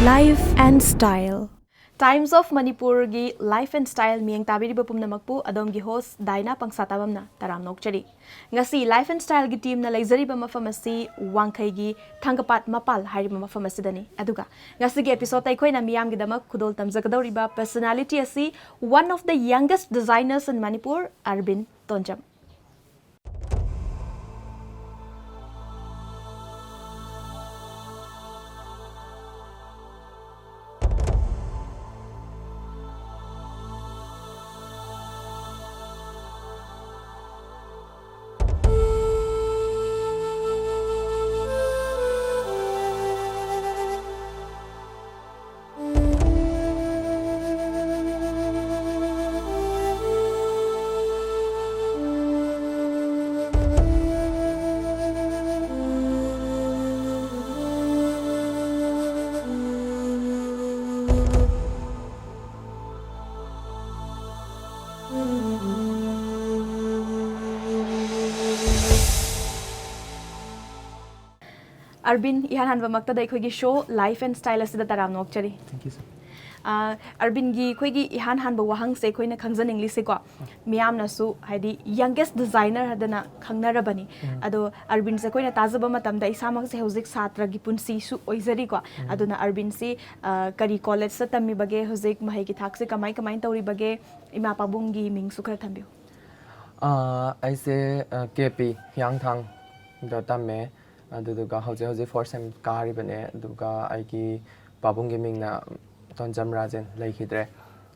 Life and Style. Times of Manipur gi Life and Style miyang tabiri ba pumnamakpu adom gi host Daina Pangsatabamna taram nokchari. Ngasi Life and Style gi team na laizari ba mafam asi wangkai gi thangkapat mapal hari ba mafam asi dani. Aduga ngasi gi episode ay na miyam gi damak kudol tamjakadauri ba personality asi one of the youngest designers in Manipur, Arbin Tonjam. Arbin, ihan hanba makta dai khoigi show Life and Style asida taram nokchari. Thank you, sir. Arbin gi khoigi ihan hanba wahang se khoina khangjan English se ko miyam na su haidi youngest designer hadana khangnarabani ado Arbin se khoina tajaba matam da isamak se hozik satra gi punsi su oizari ko aduna Arbin si kari college sa tammi bage hozik mahai gi thak se kamai tauri bage ima pabung gi ming su khara thambiu I say KP yang thang da tamme aduga hoje for sem kari bane aduga ai ki pabung gaming na Tonjam rajen laikhidre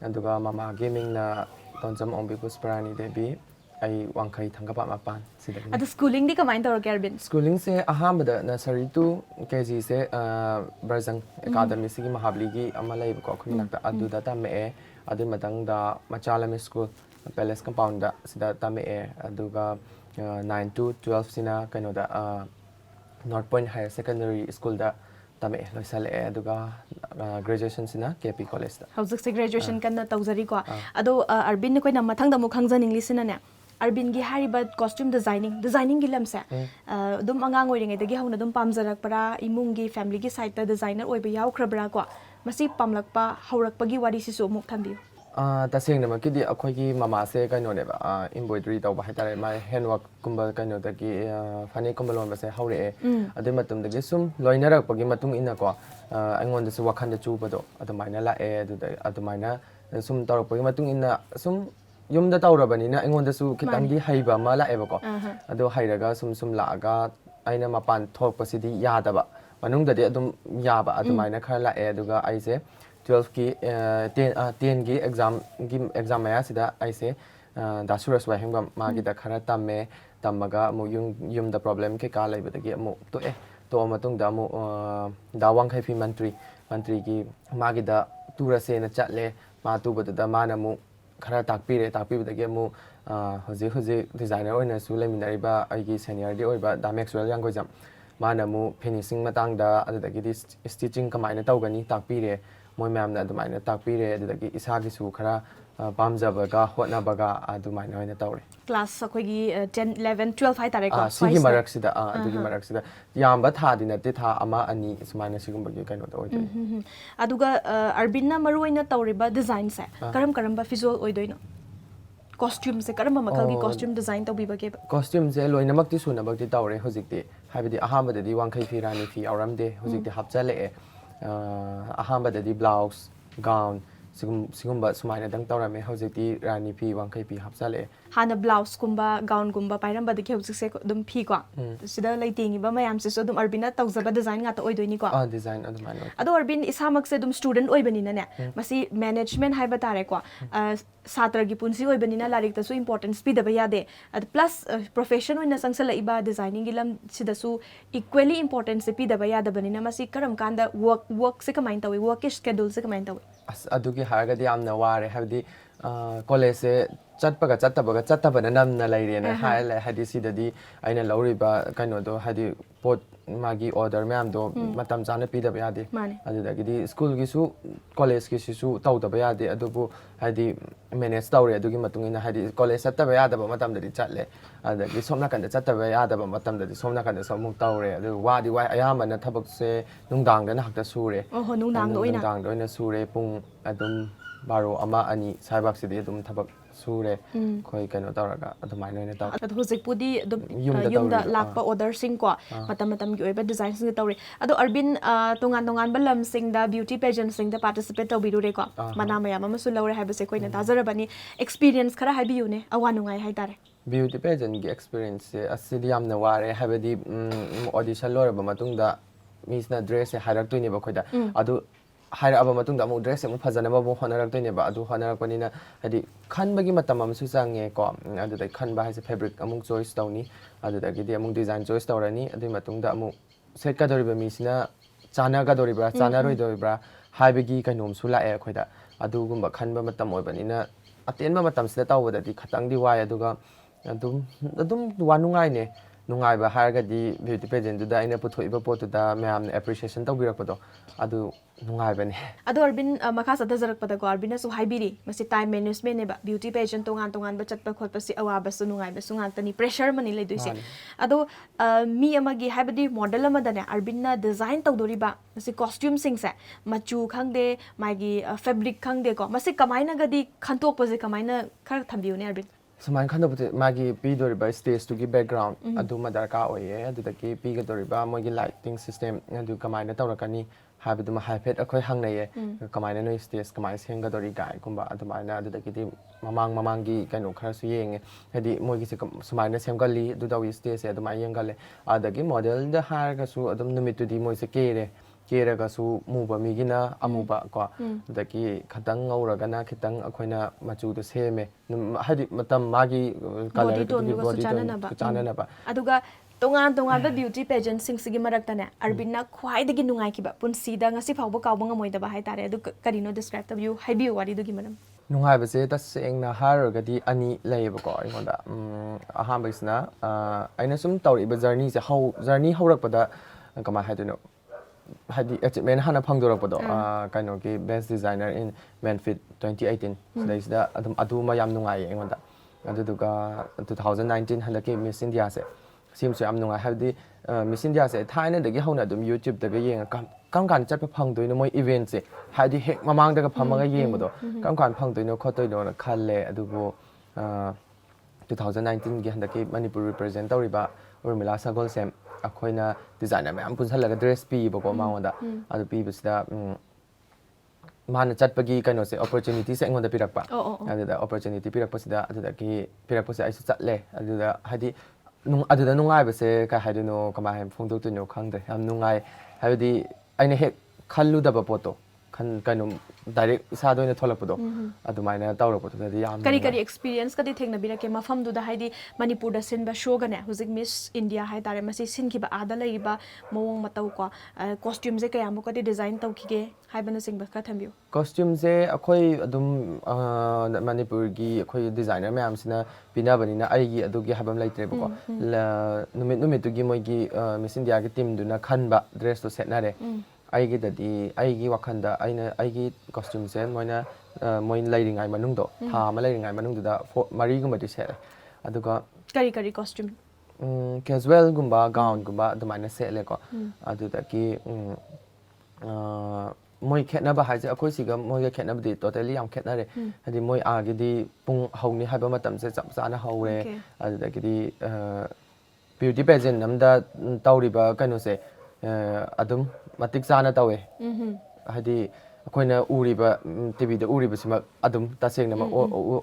aduga mama gaming na Tonjam ombi pusparani debi ai wangkai thangkapa mapan sida adu schooling di kamai tawr Arbin schooling se ahambada nursery to KG se Barzang academy sigi mahabli gi amalai ko khunakta aduda tamme adu matangda machalame school Palace compound da sida tamme aduga 9 to 12 sina kanoda North Point Higher Secondary School da tame loisale aduga graduation sina KP College da hauzik se graduation kan na tawzari ko ado Arbin ne koina mathang da mu khangjan English na ne Arbin gi hariba costume designing gi lamse dum angang oiringai dagi hauna dum pamjarak para imung gi family gi side ta designer oiba yaw khrabra ko masi pamlakpa haurakpa gi wari si su muk thambiu taseng nama kidi akhoi gi mama se kaino ne ba embroidery tawba haitare mai handwork kumba kaino da gi fani kumba lon ba se haure ade matum da gi sum loinarak pagi matung ina ko angon da su wakhan da chu bado adumaina la adumaina sum tawrak pagi matung ina sum yum da tawrabani na angon da su kitang di haiba ma la eba ko ado hairaga sum la aga aina mapan thok pasidi yada ba manung da de adum yaba adumaina khar la aduga ai se 12 ki 10 ki exam maya sida aise dasura swa hengba magi da khara tamme tamaga mu yum the problem ke ka lai badagi mu to matung da mu dawang khai fi mantri ki magi da tura se na chatle ma tu bada da mana mu khara takpi badagi mu hoje designer oina su leminari ba aigi senior di oi ba da maxwell yang go jam mana mu finishing matang da adagi di stitching kamaina tawgani takpi re moi ma'am na adumaina takpire adudagi isagi su khara pamjabaga hotnabaga adumaina oina tawre class akoigi 10 11 12 hai tare ko sigi maraksida adugi maraksida yamba tha dinate tha ama ani sumaina sigumbagi kaino da oidoi aduga Arbin na maruina tawriba design se karamba visual oidoino costume se karamba makalgi costume design tawbibage costume se loinamakti sunabakti tawre hojikti habidi ahambada di wangkai fi rani fi auramde hojikti hapchale ahamba di blouse gown sigumba sumaina dang tawrame hojikti rani phi wangkai phi hapchale hana blouse kumba gown kumba pairamba de kheu se dum phi ko sida leitingi ba mayam se so dum Arbin tawzaba design nga ta oidoini ko design adumai ado Arbin isamak se dum student oibani na ne masi management haiba tare ko satra gi punsi oibani na larik ta su importance pi daba yade plus profession oina sangsala iba designing gi lam sida su equally important se pi daba yada bani na masi karam kanda work se kamain tawi work schedule se kamain tawi adugi harga di amna ware habdi college se chattabana namna lairena haile hadi sidadi aina lauriba kaino do hadi pot magi order mayamdo matam chana pidaba yade Mane. adudagidi school gisu college gisu tawdaba yade adubu hadi manage tawre adugi matungina hadi college chattaba yadaba matamdadi chatle adagi somna kanda chattaba yadaba matamdadi somna kanda samuk tawre adu wadi wa ayamana thabakse nungdang dana hakta sure Oh, nungdang do ina. nungdang do ina sure pung adum baro ama ani saibak sidi adum thabak sure khoi kano tawraga adumaina ina taw adu hojik pudi Yumda yumda tawrido, lakpa order sing ko matam gi oiba design sing tawre adu Arbin tongan tongan balam sing da beauty pageant sing da participate tawbiru re ko mana maya mama su lawre haiba se koina tajarabani experience khara haibiu ne awanungai haitare beauty pageant gi experience se asidi yamna ware habadi audition loraba matungda misna dress se haraktoini ba khoida adu haira aba matungda mu dress mu phajana ba mu honaraktoini ba adu honarakpanina hadi khanbagi matam amsu change ko adu dai khanba haise fabric amung choice tawni adu da gidi amung design choice tawrani adu matungda amu set ka doriba misina chana ga doribra chana roi doribra haibagi kainom su la e khoida adu gumba khanba matam oibanina atenba matam sida tawbadadi khatangdi wai aduga adum wanungai ne nungai ba hargadi beauty pageant da ina puthoiba potuda mayam appreciation tawbirakpado adu nungai bane adu Arbin makha sa dajarak pada ko Arbin su haibiri masi time management ne ba beauty pageant tongan tongan ba chatpa khotpa si awa ba su nungai ba su ngantani pressure mani le duise adu mi amagi haibadi model amada ne Arbin na design tawdori ba masi costume sing sa machu khangde magi fabric khangde ko masi kamaina gadi khantok pa je kamaina khar thambiu ne Arbin Sumain khanda pute magi pi doriba stage to gi background adu madarka oye adu daki pi ga doriba mogi lighting system adu kamaina tawrakani habadu ma haipet akhoi hangnaye kamaina no stage kamai senga dori gai kumba adu maina adu daki ti mamang gi kaino khara su yenge hadi mogi se sumaina semgali adu dawi stage adu mai yengale adagi model da har ga su adum numitu di moi se kere kera ga su muba migina amuba ko daki khatang ngauragana khitang akhoina machu do seme hadi matam magi color body chana ba aduga tongan tongan ba beauty pageant sing sigi marakta ne Arbin na khwai dagi nungai ki ba punsi da ngasi phawba kawba ngamoi da ba hai tare adu karino describe tab you haibi wari dugi manam nungai ba se tasengna haragadi ani layeba ko imonda ahamba isna aina sum tawri ba journey se how journey haurakpada kama haidino hadi achievement hana phangdorakpado kaino ki best designer in Manfit 2018 sida adum aduma yam nungai engonda aduduga 2019 halaki Miss India se simsu yam nungai hadi Miss India se thaina dagi hauna adum YouTube daga yenga kam kan chatpa phangdoino moi event se hadi hek mamang daga phamaga yengbodo kam kan phangdoino khotoino na khalle adubu 2019 gi handaki Manipuri represent tawriba Urmila Sagol sem akhoina designer mayam punsalhaga dress pi bako maonda adu pi bisida mana chatpagi kaino se opportunity se ngonda pirakpa adu da opportunity pirakpa sida adu da ki pirakpa se aisu chatle adu da hadi adu da nungai ba se ka haidino kama hem phongdok tu no khangde ham nungai habidi aina hek khallu da ba poto khan kaino direct isa doina tholakpado adu maina tawrakpado da yam kari kari experience kadi thengna birake mafam du da haidi Manipur da sin ba show gane hujik Miss India hai tare masi sin ki ba ada lai ba mawong matau ko costume je kayam ko di design tau ki ge hai bana sing ba ka thambiu costume je akhoi adum Manipur gi akhoi designer mayam sina pina bani na ai gi adu gi habam laitre ba ko numit tu gi moi gi Miss India gi team du na khan ba dress to set na re aigi dadi aigi wakhanda aina aigi costume se moina moin lairingai manungdo tha ma lairingai manungdu da mari gumba di se aduga kari kari costume casual gumba gown gumba dumaina se le ko adu da ki moi khetna ba haje akoi siga moi ga khetna di totally yam khetna re hadi moi agi di pung hauni haiba matam se chap chana haure adu da ki di beauty pageant namda tawriba kaino se adum matik chana tawe hadi akoina uriba TV da uriba sima adum taseng nama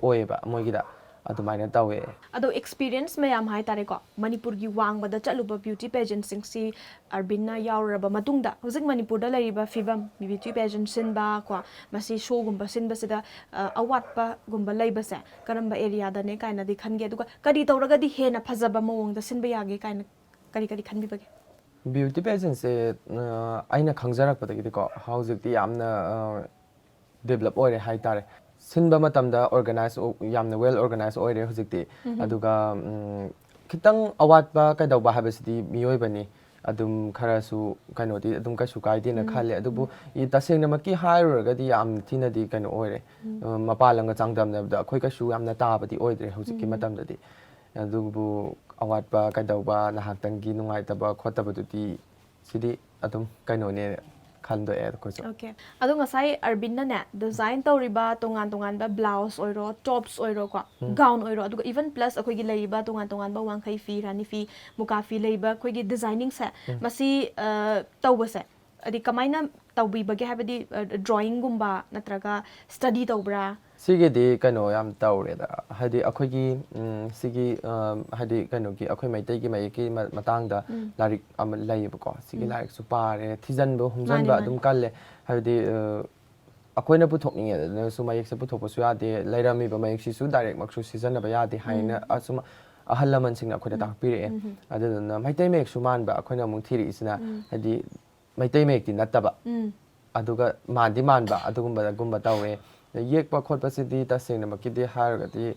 oeba moigida adumaina tawe ado experience mayam hai tare ko Manipur gi wang bada chaluba beauty pageant sing si Arbin na yauraba matungda hojik Manipur da lariba fibam beauty pageant sin ba ko masi show gumba sin ba sida awat pa gumba laiba se karamba area da ne kaina di khange duga kadi tawraga di hena phajaba mawong da sin ba yage kaina kari kari khanbi bage beauty pageant se aina khangjarakpadagi ko haujik ti yamna develop ore hai tare sinba matamda organize yamna well organized oire hojik ti aduga kitang awat ba kaidau ba habasidi miyoi bani adum kharasu kainodi adum kaisu kaidena khalle adubu I tasengnamakki hairuragadi yam thinadi kaino oire mapalanga changdamnabda akhoi kaisu yamna tabadi oidre hojikki matamdadi adubu awatpa kaidauba nahaktangi nungaitaba khotabadudi sidi adum kainone khando e koso okay adu ngasai Arbin na ne design tawriba tongan ba blouse oiro tops oiro ko gown oiro adu even plus akoi gi leiba tongan ba wangkhai fi rani fi muka fi leiba akoi gi designing se masi tawbase adi kamaina tawbi bage habadi drawing gumba natraga study tawbra sigedi kaino yam tawreda hadi akhoi gi sigi hadi kaino gi akhoi maitai gi mai ki matang da larik am laiba ko sigi larik su pare thijan bo humjan ba adum kalle hadi akhoi na puthokning ya su mai se puthok su ya de lairami ba mai si su direct maksu season ba ya de haina asuma ahalaman sing akhoi da takpire aduna maitai mek su man ba akhoi na mung thiri isna hadi maitai mek ti nataba aduga mandi man ba adugumba tawe yekpa khotpa sidi tasengnamakki haragati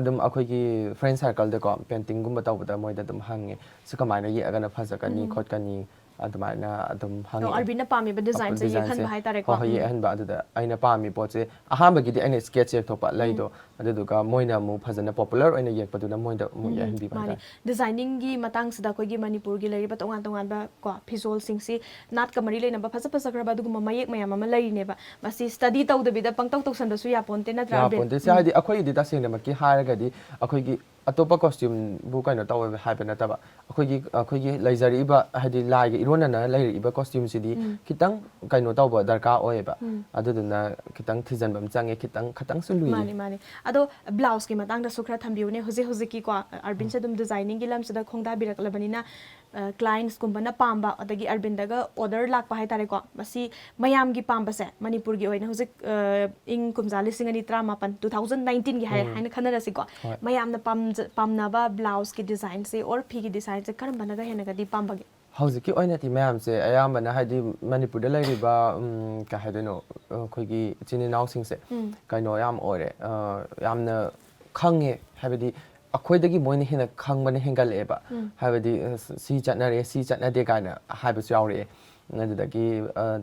adum akhoi friend circle de ko painting gumba tawbada moida dum hange sikamaina yegana phajagani khotkani adumaina adum hange Arbin na pami ba design se yekhan ba hai tare ko ho yekhan ba aduda aina pami poche ahamba gi aina sketch yek thopa laido aduduga moina mu phajana popular oina yekpaduna moida mu yekhan bi ba designing gi matang sida koi gi Manipur gi lari ba tongan ba ko visual sing si nat kamari leina ba phaja gra ba duguma mayek mayam ama lai ne ba masi study tawda bi da pangtaw tawsan da su ya ponte na tra ya ponte se hadi akhoi di tasengnamakki haragadi akhoi gi atopa costume bu kaino tawe haiba nataba akhoi gi laijari ba hadi lai gi irona na lairi ba costume sidi kitang kaino tawba darka oeba aduduna kitang thijan bam change kitang su lui mani ado blouse ki matang da sukra thambiu ne hoje ki ko Arbin se dum designing gi lam sida khongda birak labani na clients kumbana pamba adagi Arbin daga order lak pa hai tare ko masi mayam gi pamba se Manipur gi oina hoje ing kumjali singani trama pan 2019 gi hai haina khana rasi ko mayam na pamna ba blouse ki design se or phi gi design se karam banaga hena ga di pamba gi hauji oina ti mayam se ayambana hadi Manipur da lairi ba ka haideno khoi gi chini naw sing se kaino yam ore yamna khange habidi akhoi moine hena khangbane hengal eba habidi si chatnare si chatnade kaina haibasu yaure adudagi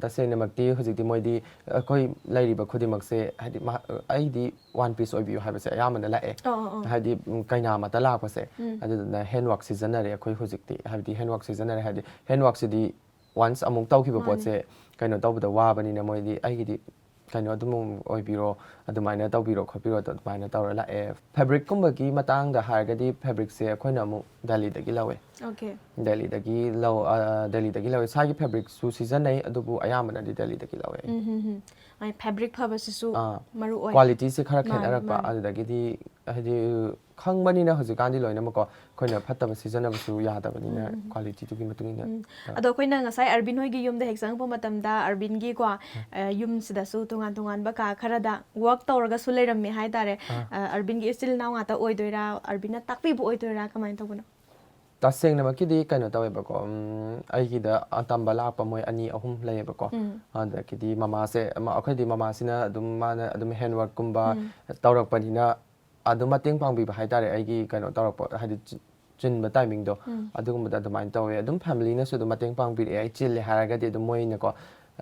tasengnamakti hojikti moidi akhoi lairiba khudimak se hadi aidi one piece oibiu haibase ayamana lae hadi kaina mata lakpa se aduduna handwork seasonare akhoi hojikti hadi handwork seasonare hadi handwork sidi once among tawkiba potse kaino tawbada wabani na moidi aigidi kaino adum oibiro adumaina tawbiro khopiro adumaina tawra lae fabric kumbagi matang da hargadi fabric se akhoi na mu Delhi dagi lawe okay Delhi dagi lawe sagi fabric su season nei adubu ayamana di Delhi dagi lawe ai fabric phaba su maru oi quality se khara khenarakpa adudagi di hadi khangmani na hojikandi loina mako khoina phattaba season abasu yadabani na quality tu gi matungina ado khoina ngasai Arbin hoi gi yum da hexang po matam da Arbin gi ko yum sida su tongan ba ka khara da work tawraga su leiram me hai tare Arbin gi still now ata oidoira Arbin na takpi bu oidoira kamai tawbuna tasengnamakki di kaino tawe ko aigi da atamba lakpa moi ani ahum laiba ko adaki di mama se akhoi di mama sina adum mana adum handwork kumba tawrakpanina adum mateng pangbi ba haitare aigi kaino tawrakpa hadi chinba timing do adugumba da domain tawe adum family na su adum mateng pangbi ai chille haragadi adum moi na ko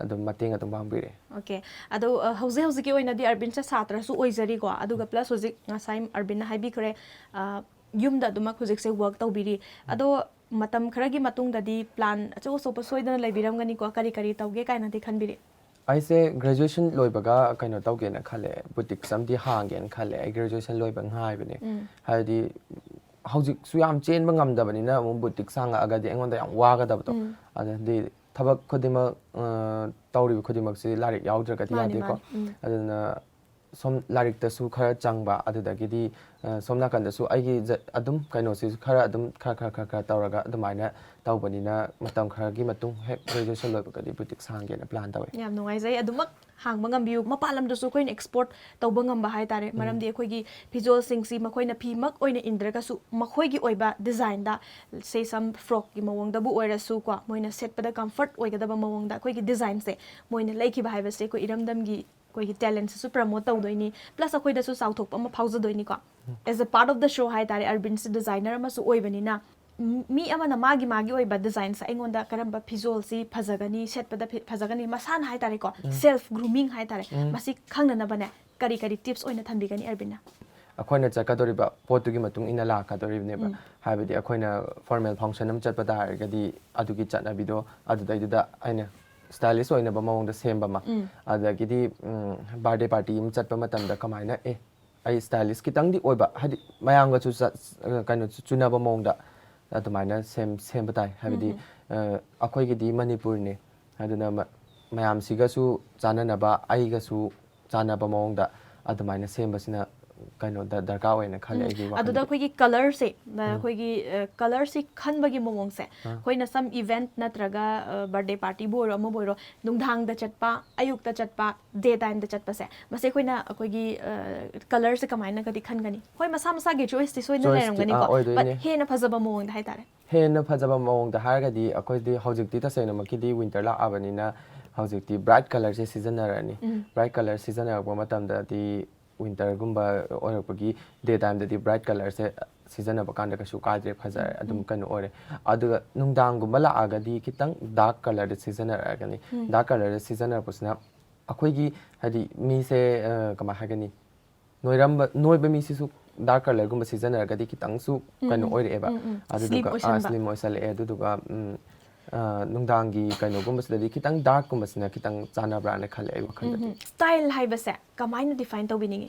adum mateng adum pangbi okay ado hauze ki oina di Arbin sa satra su oizari ko aduga plus hoje ngasai Arbin na haibi kore yum da duma khujik se work tawbiri ado matam kharagi matung da di plan acho so pa soidana laibiram gani ko kari tawge kaina di khanbiri aise graduation loibaga kaino tawge na khale boutique samdi hangen khale ai graduation loiba ngai bane hadi hojik su yam chen ba ngamdabani na mu boutique sanga agadi engonda yam waga dabto adadi thabak khodima tawri khodimak se larik yaudra gati yade ko aduna som larik ta su khara changba adudagidi somna kanda su aigi adum kaino si khara adum khara tawraga adumaina tawbanina matam khara gi matung he graduation loibagadi boutique sangge na plan tawe yam nungai jai adumak hangba ngambiu mapalam da su koin export tawba ngamba hai tare maram di khoi gi visual sing si makoi na phi mak oina indraga su makoi gi oiba design da say some frock gi mawong da bu oira su ko moina set pada comfort oiga da ba mawong da khoi gi design se moina laiki ba haiba se ko iramdam gi koi talent su promote tawdoini plus akoi da su south thok ama phauja doini ko as a part of the show hai tare Arbin se designer ama su oibani na mi amana magi oiba design sa aingonda karamba visual si phajagani setpada phajagani masana hai tare ko self grooming hai tare masi khangna na bane kari tips oina thambigani Arbina ꯑꯩꯈꯣꯏꯅ ꯆꯠꯀꯗꯧꯔꯤꯕ ꯄꯣꯠꯇꯨꯒꯤ ꯃꯇꯨꯡ ꯏꯟꯅ ꯂꯥꯛꯀꯗꯧꯔꯤꯕꯅꯦꯕ ꯍꯥꯏꯕꯗꯤ ꯑꯩꯈꯣꯏꯅ formal ꯐꯪꯁꯟ ꯑꯃ ꯆꯠꯄ ꯇꯥꯔꯒꯗꯤ ꯑꯗꯨꯒꯤ ꯆꯠꯅꯕꯤꯗꯣ ꯑꯗꯨꯗꯩꯗꯨꯗ ꯑꯩꯅ ꯁ꯭ꯇꯥꯏꯂꯤꯁ ꯑꯣꯏꯅꯕ ꯃꯑꯣꯡꯗ ꯁꯦꯝꯕ ꯑꯃ ꯑꯗꯒꯤꯗꯤ ꯕꯥꯔꯗꯦ ꯄꯥꯔꯇꯤ ꯑꯃ ꯆꯠꯄ ꯃꯇꯝꯗ ꯀꯃꯥꯏꯅ ꯑꯩ ꯁ꯭ꯇꯥꯏꯂꯤꯁ ꯈꯤꯇꯪꯗꯤ ꯑꯣꯏꯕ ꯍꯥꯏꯗꯤ ꯃꯌꯥꯝꯒꯁꯨ ꯀꯩꯅꯣ ꯆꯨꯅꯕ ꯃꯑꯣꯡꯗ ꯑꯗꯨꯃꯥꯏꯅ ꯁꯦꯝꯕ ꯇꯥꯏ ꯍꯥꯏꯕꯗꯤ ꯑꯩꯈꯣꯏꯒꯤꯗꯤ ꯃꯅꯤꯄꯨꯔꯅꯦ ꯑꯗꯨꯅ ꯃꯌꯥꯝꯁꯤꯒꯁꯨ ꯆꯥꯟꯅꯅꯕ ꯑꯩꯒꯁꯨ ꯆꯥꯟꯅꯕ ꯃꯑꯣꯡꯗ ꯑꯗꯨꯃꯥꯏꯅ ꯁꯦꯝꯕꯁꯤꯅ ꯀꯩꯅꯣꯗ ꯗꯔꯀꯥꯔ ꯑꯣꯏꯅ ꯈꯜꯂꯦ ꯑꯩꯒꯤ ꯋꯥꯈꯜꯗ ꯑꯗꯨꯗ ꯑꯩꯈꯣꯏꯒꯤ ꯀꯂꯔꯁꯦ ꯑꯩꯈꯣꯏꯒꯤ ꯀꯂꯔꯁꯤ ꯈꯟꯕꯒꯤ ꯃꯑꯣꯡꯁꯦ ꯑꯩꯈꯣꯏꯅ ꯁꯝ ꯏꯚꯦꯟꯠ ꯅꯠꯇ꯭ꯔꯒ ꯕꯔꯊꯗꯦ ꯄꯥꯔꯇꯤꯕꯨ ꯑꯣꯏꯔꯣ ꯑꯃꯕꯨ ꯑꯣꯏꯔꯣ ꯅꯨꯡꯗꯥꯡꯗ ꯆꯠꯄ ꯑꯌꯨꯛꯇ ꯆꯠꯄ ꯗꯦ ꯇꯥꯏꯝꯗ ꯆꯠꯄꯁꯦ ꯃꯁꯤ ꯑꯩꯈꯣꯏꯅ ꯑꯩꯈꯣꯏꯒꯤ ꯀꯂꯔꯁꯦ ꯀꯃꯥꯏꯅꯒꯗꯤ ꯈꯟꯒꯅꯤ ꯍꯣꯏ ꯃꯁꯥ ꯃꯁꯥꯒꯤ ꯆꯣꯏꯁꯇꯤ ꯁꯣꯏꯅ ꯂꯩꯔꯝꯒꯅꯤꯀꯣ ꯕꯠ ꯍꯦꯟꯅ ꯐꯖꯕ ꯃꯑꯣꯡꯗ ꯍꯥꯏꯇꯥꯔꯦ ꯍꯦꯟꯅ ꯐꯖꯕ ꯃꯑꯣꯡꯗ ꯍꯥꯏꯔꯒꯗꯤ ꯑꯩꯈꯣꯏꯗꯤ ꯍꯧꯖꯤꯛꯇꯤ ꯇꯁꯦꯡꯅꯃꯛꯀꯤꯗꯤ ꯋꯤꯟꯇꯔ ꯂꯥꯛꯑꯕꯅꯤꯅ ꯍꯧꯖꯤꯛꯇꯤ ꯕ꯭ꯔꯥꯏꯠ ꯀꯂꯔꯁꯦ ꯁꯤꯖꯤꯟꯅꯔꯅꯤ ꯕ꯭ꯔꯥꯏꯠ ꯀꯂꯔ ꯁꯤꯖꯤꯟꯅꯔꯛꯄ ꯃꯇꯝꯗꯗꯤ ꯋꯤꯟꯇꯔꯒꯨꯝꯕ ꯑꯣꯏꯔꯛꯄꯒꯤ ꯗꯦ ꯇꯥꯏꯝꯗꯗꯤ ꯕ꯭ꯔꯥꯏꯠ ꯀꯂꯔꯁꯦ ꯁꯤꯖꯤꯟꯅꯕ ꯀꯥꯟꯗ ꯀꯩꯁꯨ ꯀꯥꯏꯗ꯭ꯔꯦ ꯐꯖꯔꯦ ꯑꯗꯨꯝ ꯀꯩꯅꯣ ꯑꯣꯏꯔꯦ ꯑꯗꯨꯒ ꯅꯨꯡꯗꯥꯡꯒꯨꯝꯕ ꯂꯥꯛꯑꯒꯗꯤ ꯈꯤꯇꯪ ꯗꯥꯔꯛ ꯀꯂꯔꯗ ꯁꯤꯖꯤꯟꯅꯔꯛꯑꯒꯅꯤ ꯗꯥꯔꯛ ꯀꯂꯔꯗ ꯁꯤꯖꯤꯟꯅꯔꯛꯄꯁꯤꯅ ꯑꯩꯈꯣꯏꯒꯤ ꯍꯥꯏꯗꯤ ꯃꯤꯁꯦ ꯀꯃꯥꯏ ꯍꯥꯏꯒꯅꯤ ꯅꯣꯏꯕ ꯃꯤꯁꯤꯁꯨ ꯗꯥꯔꯛ ꯀꯂꯔꯒꯨꯝꯕ ꯁꯤꯖꯤꯟꯅꯔꯒꯗꯤ ꯈꯤꯇꯪꯁꯨ ꯀꯩꯅꯣ ꯑꯣꯏꯔꯛꯑꯦꯕ ꯑꯗꯨꯗꯨꯒ ꯁ꯭ꯂꯤꯝ ꯑꯣꯏꯁꯜꯂꯛꯑꯦ ꯑꯗꯨꯗꯨꯒ ꯅꯨꯡꯗꯥꯡꯒꯤ ꯀꯩꯅꯣꯒꯨꯝꯕꯁꯤꯗꯗꯤ ꯈꯤꯇꯪ ꯗꯥꯔꯛꯀꯨꯝꯕꯁꯤꯅ ꯈꯤꯇꯪ ꯆꯥꯟꯅꯕ꯭ꯔꯥꯅ ꯈꯜꯂꯦ ꯑꯩ ꯋꯥꯈꯜꯗꯗꯤ ꯁ꯭ꯇꯥꯏꯜ ꯍꯥꯏꯕꯁꯦ ꯀꯃꯥꯏꯅ ꯗꯤꯐꯥꯏꯟ ꯇꯧꯕꯤꯅꯤꯡꯉꯤ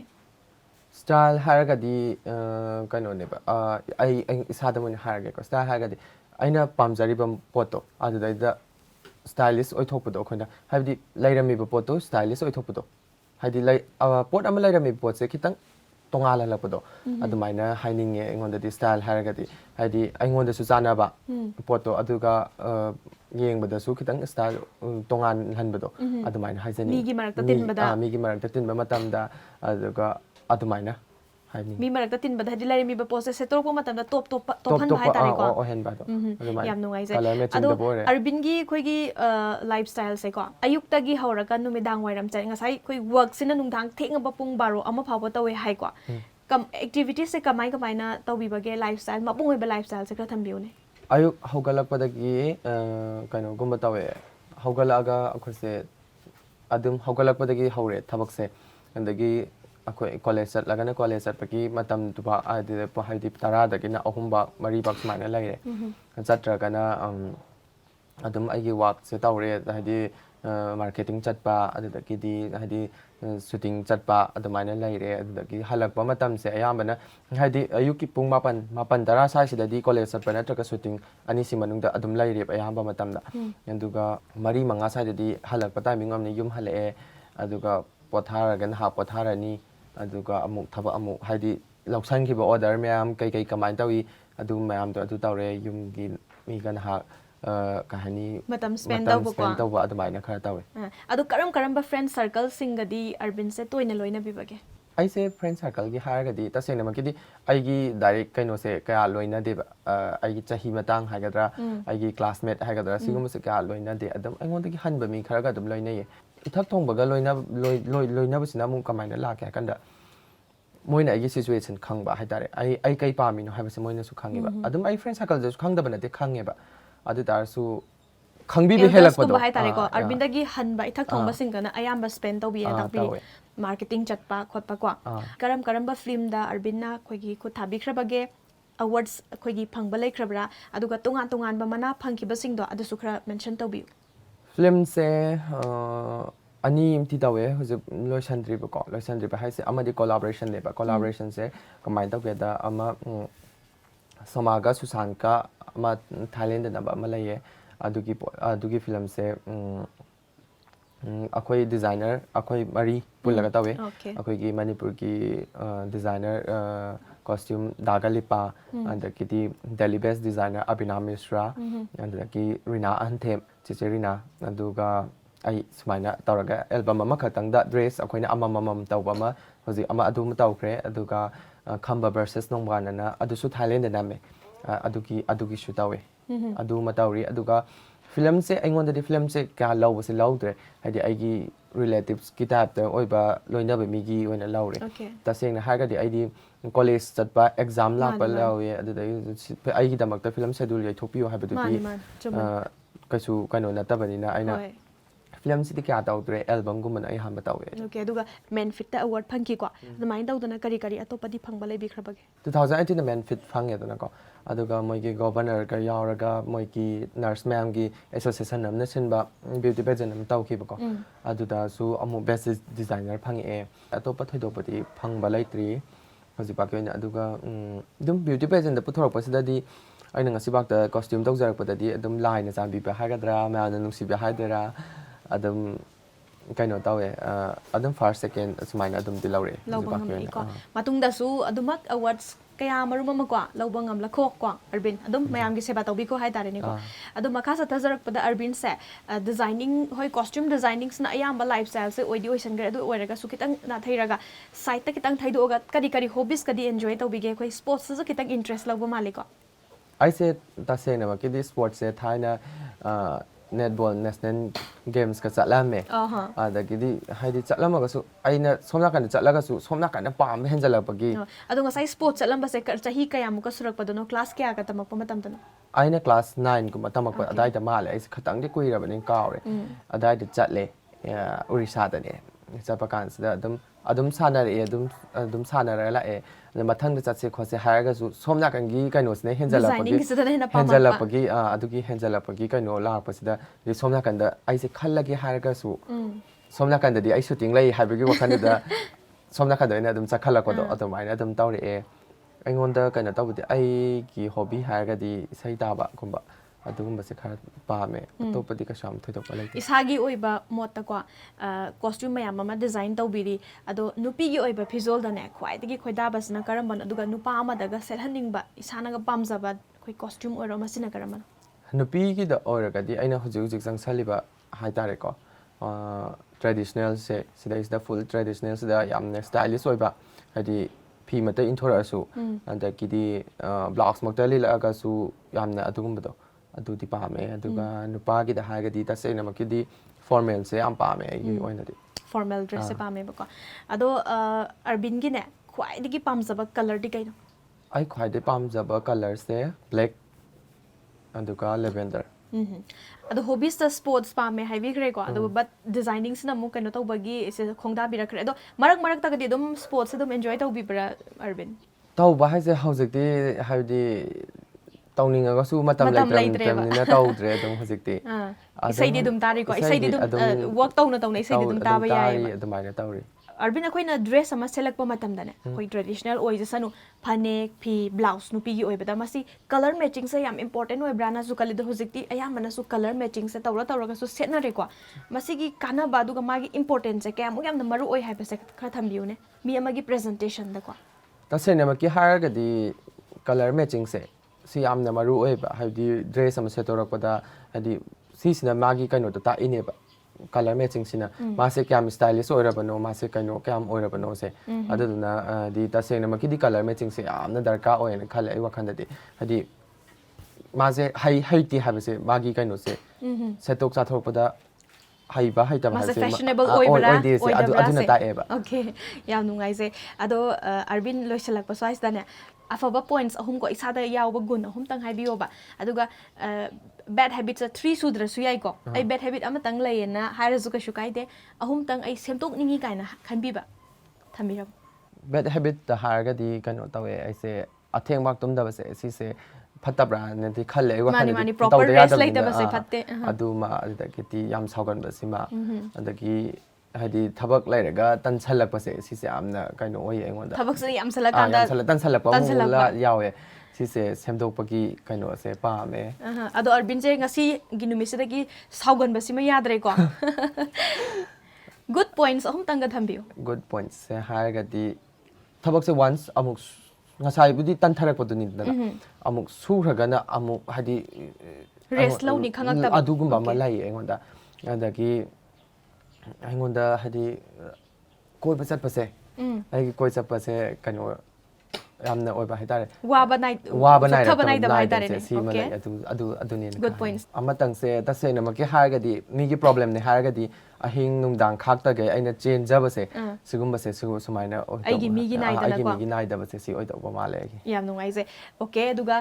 ꯁ꯭ꯇꯥꯏꯜ ꯍꯥꯏꯔꯒꯗꯤ ꯀꯩꯅꯣꯅꯦꯕ ꯑꯩ ꯏꯁꯥꯗ ꯑꯣꯏꯅ ꯍꯥꯏꯔꯒꯦꯀꯣ ꯁ꯭ꯇꯥꯏꯜ ꯍꯥꯏꯔꯒꯗꯤ ꯑꯩꯅ ꯄꯥꯝꯖꯔꯤꯕ ꯄꯣꯠꯇꯣ ꯑꯗꯨꯗꯩꯗ ꯁ꯭ꯇꯥꯏꯂꯤꯁ ꯑꯣꯏꯊꯣꯛꯄꯗꯣ ꯑꯩꯈꯣꯏꯅ ꯍꯥꯏꯕꯗꯤ ꯂꯩꯔꯝꯃꯤꯕ ꯄꯣꯠꯇꯣ ꯁ꯭ꯇꯥꯏꯂꯤꯁ ꯑꯣꯏꯊꯣꯛꯄꯗꯣ ꯍꯥꯏꯗꯤ ꯄꯣꯠ ꯑꯃ ꯂꯩꯔꯝꯃꯤꯕ ꯄꯣꯠꯁꯦ ꯈꯤꯇꯪ ꯇꯣꯉꯥꯜꯍꯜꯂꯛꯄꯗꯣ ꯑꯗꯨꯃꯥꯏꯅ ꯍꯥꯏꯅꯤꯡꯉꯦ ꯑꯩꯉꯣꯟꯗꯗꯤ ꯁ꯭ꯇꯥꯏꯜ ꯍꯥꯏꯔꯒꯗꯤ ꯍꯥꯏꯗꯤ ꯑꯩꯉꯣꯟꯗꯁꯨ ꯆꯥꯟꯅꯕ ꯄꯣꯠꯇꯣ ꯑꯗꯨꯒ ꯌꯦꯡꯕꯗꯁꯨ ꯈꯤꯇꯪ ꯁ꯭ꯇꯥꯏꯜ ꯇꯣꯉꯥꯜꯍꯟꯕꯗꯣ ꯑꯗꯨꯃꯥꯏꯅ ꯍꯥꯏꯖꯅꯤꯡꯉꯤ ꯃꯤꯒꯤ ꯃꯔꯛꯇ ꯇꯤꯟꯕ ꯃꯇꯝꯗ ꯑꯗꯨꯒ ꯑꯗꯨꯃꯥꯏꯅ ꯍꯥꯏꯅꯤꯡꯉꯤ ꯃꯤ ꯃꯔꯛꯇ ꯇꯤꯟꯕꯗ ꯍꯥꯏꯗꯤ ꯂꯩꯔꯝꯃꯤꯕ ꯄꯣꯠꯁꯦ ꯁꯦꯠꯇꯣꯔꯛꯄ ꯃꯇꯝꯗ ꯇꯣꯞꯍꯟꯕ ꯍꯥꯏꯇꯥꯔꯦꯀꯣ ꯑꯣꯏꯍꯟꯕ ꯑꯗꯨꯃꯥꯏꯅ ꯌꯥꯝ ꯅꯨꯡꯉꯥꯏꯖꯩ ꯀꯂꯔ ꯑꯗꯣ ꯃꯦꯆꯤꯡꯗꯕꯨ ꯑꯣꯏꯔꯦ ꯑꯔꯕꯤꯟꯒꯤ ꯑꯩꯈꯣꯏꯒꯤ ꯂꯥꯏꯐ ꯁ꯭ꯇꯥꯏꯜꯁꯦꯀꯣ ꯑꯌꯨꯛꯇꯒꯤ ꯍꯧꯔꯒ ꯅꯨꯃꯤꯗꯥꯡ ꯋꯥꯏꯔꯝ ꯉꯁꯥꯏ ꯑꯩꯈꯣꯏ ꯋꯔꯛꯁꯤꯅ ꯅꯨꯡꯗꯥꯡ ꯊꯦꯡꯉꯕ ꯄꯨꯡ 12 ꯐꯥꯎꯕ ꯇꯧꯋꯦ ꯍꯥꯏꯀꯣ ꯑꯦꯛꯇꯤꯚꯤꯇꯤꯁꯁꯦ ꯀꯃꯥꯏꯅ ꯇꯧꯕꯤꯕꯒꯦ ꯂꯥꯏꯐ ꯁ꯭ꯇꯥꯏꯜ ꯃꯄꯨꯡ ꯑꯣꯏꯕ ꯂꯥꯏꯐ ꯁ꯭ꯇꯥꯏꯜꯁꯦ ꯈꯔ ꯊꯝꯕꯤꯌꯨꯅꯦ ꯑꯌꯨꯛ ꯍꯧꯒꯠꯂꯛꯄꯗꯒꯤ ꯀꯩꯅꯣꯒꯨꯝꯕ ꯇꯧꯋꯦ ꯍꯧꯒꯠꯂꯛꯑꯒ ꯑꯩꯈꯣꯏꯁꯦ ꯑꯗꯨꯝ ꯍꯧꯒꯠꯂꯛꯄꯗꯒꯤ ꯍꯧꯔꯦ ꯊꯕꯛꯁꯦ ꯑꯗꯒꯤ ꯑꯩꯈꯣꯏ ꯀꯣꯂꯦꯖ ꯆꯠꯂꯒꯅ ꯀꯣꯂꯦꯖ ꯆꯠꯄꯒꯤ ꯃꯇꯝꯗꯨꯐꯥꯎ ꯍꯥꯏꯗꯤ 10ꯗꯒꯤꯅ 3 ꯁꯨꯃꯥꯏꯅ ꯂꯩꯔꯦ ꯆꯠꯇ꯭ꯔꯒꯅ ꯑꯗꯨꯝ ꯑꯩꯒꯤ ꯋꯥꯛꯁꯦ ꯇꯧꯔꯦ ꯍꯥꯏꯗꯤ ꯃꯥꯔꯀꯦꯇꯤꯡ ꯆꯠꯄ ꯑꯗꯨꯗꯒꯤꯗꯤ ꯍꯥꯏꯗꯤ ꯁꯨꯇꯤꯡ ꯆꯠꯄ ꯑꯗꯨꯃꯥꯏꯅ ꯂꯩꯔꯦ ꯑꯗꯨꯗꯒꯤꯍꯜꯂꯛꯄ ꯃꯇꯝꯁꯦ ꯑꯌꯥꯝꯕꯅ ꯍꯥꯏꯗꯤ ꯑꯌꯨꯛꯀꯤ ꯄꯨꯡ 10 ꯁ꯭ꯋꯥꯏꯁꯤꯗꯗꯤ ꯀꯣꯂꯦꯖ ꯆꯠꯄ ꯅꯠꯇ꯭ꯔꯒ ꯁꯨꯇꯤꯡ ꯑꯅꯤꯁꯤ ꯃꯅꯨꯡꯗ ꯑꯗꯨꯝ ꯂꯩꯔꯦꯕ ꯑꯌꯥꯝꯕ ꯃꯇꯝꯗ ꯑꯗꯨꯒ 4 ꯁ꯭ꯋꯥꯏꯗꯗꯤ ꯍꯜꯂꯛꯄ ꯇꯥꯏꯃꯤꯡ ꯑꯃꯅꯤ ꯌꯨꯝ ꯍꯜꯂꯛꯑꯦ ꯑꯗꯨꯒ ꯄꯣꯊꯥꯔꯒ ꯉꯥꯏꯍꯥꯛ ꯄꯣꯊꯥꯔꯅꯤ ꯑꯗꯨꯒ ꯑꯃꯨꯛ ꯊꯕꯛ ꯑꯃꯨꯛ ꯍꯥꯏꯗꯤ ꯂꯧꯁꯟꯈꯤꯕ ꯑꯣꯔꯗꯔ ꯃꯌꯥꯝ ꯀꯩ ꯀꯃꯥꯏꯅ ꯇꯧꯏ ꯑꯗꯨ ꯃꯌꯥꯝꯗꯣ ꯑꯗꯨ ꯇꯧꯔꯦ ꯌꯨꯝꯒꯤ ꯃꯤꯒ ꯉꯥꯏꯍꯥꯛ ꯀꯩ ꯍꯥꯏꯅꯤ ꯃꯇꯝ ꯁ꯭ꯄꯦꯟ ꯇꯧꯕ ꯑꯗꯨꯃꯥꯏꯅ ꯈꯔ ꯇꯧꯋꯦ ꯑꯗꯣ ꯀꯔꯝꯕ ꯐ꯭ꯔꯦꯟ ꯁꯔꯀꯜꯁꯤꯡꯒꯗꯤ ꯑꯔꯕꯤꯟꯁꯦ ꯇꯣꯏꯅ ꯂꯣꯏꯅꯕꯤꯕꯒꯦ ꯑꯩꯁꯦ ꯐ꯭ꯔꯦꯟ ꯁꯔꯀꯜꯒꯤ ꯍꯥꯏꯔꯒꯗꯤ ꯇꯁꯦꯡꯅꯃꯛꯀꯤꯗꯤ ꯑꯩꯒꯤ ꯗꯥꯏꯔꯦꯛ ꯀꯩꯅꯣꯁꯦ ꯀꯌꯥ ꯂꯣꯏꯅꯗꯦꯕ ꯑꯩꯒꯤ ꯆꯍꯤ ꯃꯇꯥꯡ ꯍꯥꯏꯒꯗ꯭ꯔꯥ ꯑꯩꯒꯤ ꯀ꯭ꯂꯥꯁꯃꯦꯠ ꯍꯥꯏꯒꯗ꯭ꯔꯥ ꯁꯤꯒꯨꯝꯕꯁꯦ ꯀꯌꯥ ꯂꯣꯏꯅꯗꯦ ꯑꯗꯨꯝ ꯑꯩꯉꯣꯟꯗꯒꯤ ꯍꯟꯕ ꯃꯤ ꯈꯔꯒ ꯑꯗꯨꯝ ꯂꯣꯏꯅꯩꯌꯦ ꯏꯊꯛ ꯊꯣꯡꯕꯒ ꯂꯣꯏꯅꯕꯁꯤꯅ ꯑꯃꯨꯛ ꯀꯃꯥꯏꯅ ꯂꯥꯛꯀꯦ ꯍꯥꯏ ꯀꯥꯟꯗ ꯃꯣꯏꯅ ꯑꯩꯒꯤ ꯁꯤꯆꯨꯋꯦꯁꯟ ꯈꯪꯕ ꯍꯥꯏꯇꯥꯔꯦ ꯑꯩ ꯀꯩ ꯄꯥꯝꯃꯤꯅꯣ ꯍꯥꯏꯕꯁꯦ ꯃꯣꯏꯅꯁꯨ ꯈꯪꯉꯦꯕ ꯑꯗꯨꯝ ꯑꯩ ꯐ꯭ꯔꯦꯟ ꯁꯔꯀꯜꯗꯁꯨ ꯈꯪꯗꯕ ꯅꯠꯇꯦ ꯈꯪꯉꯦꯕ ꯑꯗꯨ ꯇꯥꯔꯁꯨ ꯈꯪꯕꯤꯕ ꯍꯦꯜꯂꯛꯄꯗꯣ ꯍꯥꯏꯇꯥꯔꯦꯀꯣ ꯑꯔꯕꯤꯟꯗꯒꯤ ꯍꯟꯕ ꯏꯊꯛ ꯊꯣꯡꯕꯁꯤꯡꯒꯅ ꯑꯌꯥꯝꯕ ꯁ꯭ꯄꯦꯟ ꯇꯧꯕꯤꯌꯦꯅ ꯇꯥꯛꯄꯤꯔꯤ ꯇꯧꯋꯦ ꯃꯥꯔꯀꯦꯇꯤꯡ ꯆꯠꯄ ꯈꯣꯠꯄ ꯀꯣ ꯀꯔꯝꯕ ꯐꯤल्मꯗ ꯑꯔꯕꯤꯟꯅ ꯑꯩꯈꯣꯏꯒꯤ ꯈꯨꯠ ꯊꯥꯕꯤꯈ꯭ꯔꯕꯒꯦ ꯑꯋꯥꯔꯗꯁ ꯑꯩꯈꯣꯏꯒꯤ ꯐꯪꯕ ꯂꯩꯈ꯭ꯔꯕ꯭ꯔꯥ ꯑꯗꯨꯒ ꯇꯣꯉꯥꯟꯕ ꯃꯅꯥ ꯐꯪꯈꯤꯕꯁꯤꯡꯗꯣ ꯑꯗꯨꯁꯨ ꯈꯔ ꯃꯦꯟꯁꯟ ꯇꯧꯕꯤꯌꯨ ꯐꯤल्मꯁꯦ ꯑꯅꯤ ꯑꯃꯗꯤ ꯇꯧꯋꯦ ꯍꯧꯖꯤꯛ ꯂꯣꯏꯁꯟꯗ꯭ꯔꯤꯕ ꯍꯥꯏꯁꯦ ꯑꯃꯗꯤ ꯀꯣꯂꯥꯕꯣꯔꯦꯁꯟꯅꯦꯕ ꯀꯣꯂꯥꯕꯣꯔꯦꯁꯟꯁꯦ ꯀꯃꯥꯏꯅ ꯇꯧꯒꯦꯗ ꯑꯃ ꯁꯣꯃꯥꯒ ꯁꯨꯁꯥꯟꯀ ꯑꯃ ꯊꯥꯏꯂꯦꯟꯗ ꯅꯝꯕ ꯑꯃ ꯂꯩꯌꯦ ꯑꯗꯨꯒꯤ ꯐꯤꯂꯝꯁꯦ ꯑꯩꯈꯣꯏ ꯗꯤꯖꯥꯏꯅꯔ ꯑꯩꯈꯣꯏ 3 ꯄꯨꯜꯂꯒ ꯇꯧꯋꯦ ꯑꯩꯈꯣꯏꯒꯤ ꯃꯅꯤꯄꯨꯔꯒꯤ ꯗꯤꯖꯥꯏꯅꯔ ꯀꯣꯁꯇ꯭ꯌꯨꯝ ꯗꯥꯒꯂꯤꯄꯥ ꯑꯗꯒꯤꯗꯤ ꯗꯦꯂꯤ ꯕꯦꯁ ꯗꯤꯖꯥꯏꯅꯔ ꯑꯕꯤꯅꯥ ꯃꯤꯁ꯭ꯔꯥ ꯑꯗꯒꯤ ꯔꯤꯅꯥ ꯑꯍꯟꯊꯦꯝ ꯆꯤꯆꯦ ꯔꯤꯅꯥ ꯑꯗꯨꯒ ꯑꯩ ꯁꯨꯃꯥꯏꯅ ꯇꯧꯔꯒ ꯑꯦꯜꯕꯝ ꯑꯃꯈꯛꯇꯪꯗ ꯗ꯭ꯔꯦꯁ ꯑꯩꯈꯣꯏꯅ ꯑꯃꯃꯝ ꯇꯧꯕ ꯑꯃ ꯍꯧꯖꯤꯛ ꯑꯗꯨꯃ ꯇꯧꯈ꯭ꯔꯦ ꯑꯗꯨꯒ ꯈꯝꯕ ꯚꯔꯁꯦꯁ ꯅꯣꯡꯕꯥꯟ ꯑꯗꯨꯁꯨ ꯊꯥꯏꯂꯦꯟꯗ ꯅꯝꯃꯦ ꯑꯗꯨꯒꯤꯁꯨ ꯇꯧꯋꯦ ꯑꯗꯨꯃ ꯇꯧꯔꯤ ꯑꯗꯨꯒ film se aingonda di film se ka law se lawdre hadi aigi relatives ki type ta oiba loina ba mi gi oina lawre taseng na haga di aidi college chatpa exam la pa lawe adu dai aigi damak ta film schedule yai thopio ha badu di kasu kano na tabani na aina film si kya tawdre album gum na ai hamba tawe okay aduga men fit ta award phangki ko adumai tawdana kari kari atopadi phangba lei bi khrabage 2018 men fit phangye dana ko aduga moigi governor ka yauraga moigi nurse ma'am gi association namna sinba beauty pageant nam tawki bako aduda su amu best designer phangi atopa thoidopadi phangba laitri hoji bakyo na aduga dum beauty pageant da puthorok pasidadi aina ngasi bakta costume tawjarak padadi adum line na sambi ba hagadra ma na nungsi ba haidara adum kaino tawe adum first second sumaina adum dilaure lobangam iko matungda su adumak awards kaya maruma ko lobangam la khok ko Arbin adum mayam gi seba tawbi ko hai tare ni ko adum makha sa tajarak pada Arbin se designing hoi costume designing na ayamba lifestyle se oidi oisan gre adu oiraga su kitang na thairaga site ta kitang thaido ga kadi kadi hobbies kadi enjoy tawbi ge khoi sports se kitang interest lobo maliko I said tasena ma kidi sports se thaina netball national games ka chatlame adagidi haidi chatlama ga su aina somna kan chatlaga su somna kan pam henjala pagi adu ngasai sports chatlamba se chahi kaya muka surak padono class kya ka tamak pamatam tano aina class 9 kuma tamak pa adai da male ai khatang de kuira bani kaure adai de chatle urisa da ne chapa kan sida adum sanare adum sanare la e mathang da chatse khose haraga su somna kan gi kaino sne henjala pagi adugi henjala pagi kaino la pasida ri somna kan da ai se khallagi haraga su somna kan da di ai shooting lai habigi wakhan da somna kan da ina adum chakhala ko do adum aina adum tawre e aingonda kaina tawbudi ai ki hobby haraga di sai taba kumba adugumba se khara paame atopadi ka sham thoidok laite isagi oiba motta ko costume mayam ama design tawbiri ado nupi gi oiba phizol da ne khwai dagi khoida basna karamban aduga nupa ama daga selhaning ba isana ga pamjaba khoi costume oiro masina karamban nupi gi da oiraga di aina hujik hujik sang saliba hai tare ko traditional se sida is the full traditional sida yamne stylish oiba hadi phi mata inthora su anda kidi blocks maktali la ga su yamna adugumba do adu di paame aduga nupa gi da haga di tasena makidi formal se am paame ai oina di formal dress se paame bako ado Arbin gi ne khwai digi pamjaba color di kaino ai khwai de pamjaba color se black aduga lavender ado hobbies ta sports paame haibi gre ko ado but designing sina mu kaino tawbagi se khongda birakre ado marak marak ta gadi dum sports se dum enjoy tawbi bra Arbin tawba haise hojikti haidi tawninga ga su matam laitram ni na tawdre dum hojikti isai di dum tari ko isai di dum work tawna tawna isai di dum taba yai adumai tawri Arbin akoina dress ama select pa matam dane koi traditional oi jasanu phanek phi blouse nupi gi oi bada masi color matching se yam important oi brana su kali do hojikti aya mana su color matching se tawra tawra ga su setna re ko masi gi kana badu ga magi important se kya mu yam na maru oi hai pa se khara thambiu ne mi ama gi presentation da ko tasena ma ki har ga di color matching se si yam na maru oi ba hadi dress ama se torak pada hadi si sina magi kaino ta ine ba color matching sina mase kyam stylish oira bano mase kaino kyam oira bano se aduna di tasena ma ki di color matching se amna darka oi na khala ai wakhanda di hadi mase haiti habse magi kaino se setok sa thok pada haiba haita mase fashionable oibra aduna ta eba okay yam nungai se ado Arbin loisalak pa size dane afaba points ahum ko isada yaw gun ahum tang haibiyo ba aduga bad habits 3 sudra su yai ko ai bad habit ama tang lay na hairazu ka shukai de ahum tang ai semtok ningi kaina khanbi ba thamira bad habit da harga di kano tawe ai se atheng mak tum da ba se si se phatabra ne di khalle ai wa khan mani proper rest lai da ba se phatte adu ma da kiti yam saugan ba sima adagi hadi thabak lairaga tansalak pa se si se amna kaino oi engon da thabak se yam salak kan da tansalak pa la yawe si se semdok pagi kaino se pa me ado Arbin je ngasi ginumi se dagi saugan ba sima yadre ko good points ahum tanga thambiu good points se harga di thabak se once amuk ngasai budi tantarak paduni da amuk surhaga na amuk hadi rest law ni khangak ta adugumba ma lai engon da adagi aingonda hadi koi pasat pase ai koi chap pase kano ꯌꯥꯝꯅ ꯑꯣꯏꯕ ꯍꯥꯏꯇꯥꯔꯦ ꯋꯥꯕ ꯅꯥꯏꯔꯛꯇꯕ ꯍꯥꯏꯇꯥꯔꯦꯅꯦ ꯁꯤꯃ okay ꯂꯩ ꯑꯗꯨꯅꯦꯅ good point ꯑꯃꯇꯪꯁꯦ ꯇꯁꯦꯡꯅꯃꯛꯀꯤ ꯍꯥꯏꯔꯒꯗꯤ ꯃꯤꯒꯤ ꯄ꯭ꯔꯣꯕ꯭ꯂꯦꯝꯅꯦ ꯍꯥꯏꯔꯒꯗꯤ ꯑꯍꯤꯡ ꯅꯨꯡꯗꯥꯡ ꯈꯥꯛꯇꯒꯩ ꯑꯩꯅ ꯆꯦꯟꯖꯕꯁꯦ ꯁꯤꯒꯨꯝꯕꯁꯦ ꯁꯨꯃꯥꯏꯅ ꯑꯩꯒꯤ ꯃꯤꯒꯤ ꯅꯥꯏꯗꯅꯀꯣ ꯑꯩꯒꯤ ꯃꯤꯒꯤ ꯅꯥꯏꯗꯕꯁꯦ ꯁꯤ ꯑꯣꯏꯗꯧꯕ ꯃꯥꯜꯂꯦ ꯑꯩꯒꯤ ꯌꯥꯝ ꯅꯨꯡꯉꯥꯏꯖꯩ ꯑꯣꯀꯦ ꯑꯗꯨꯒ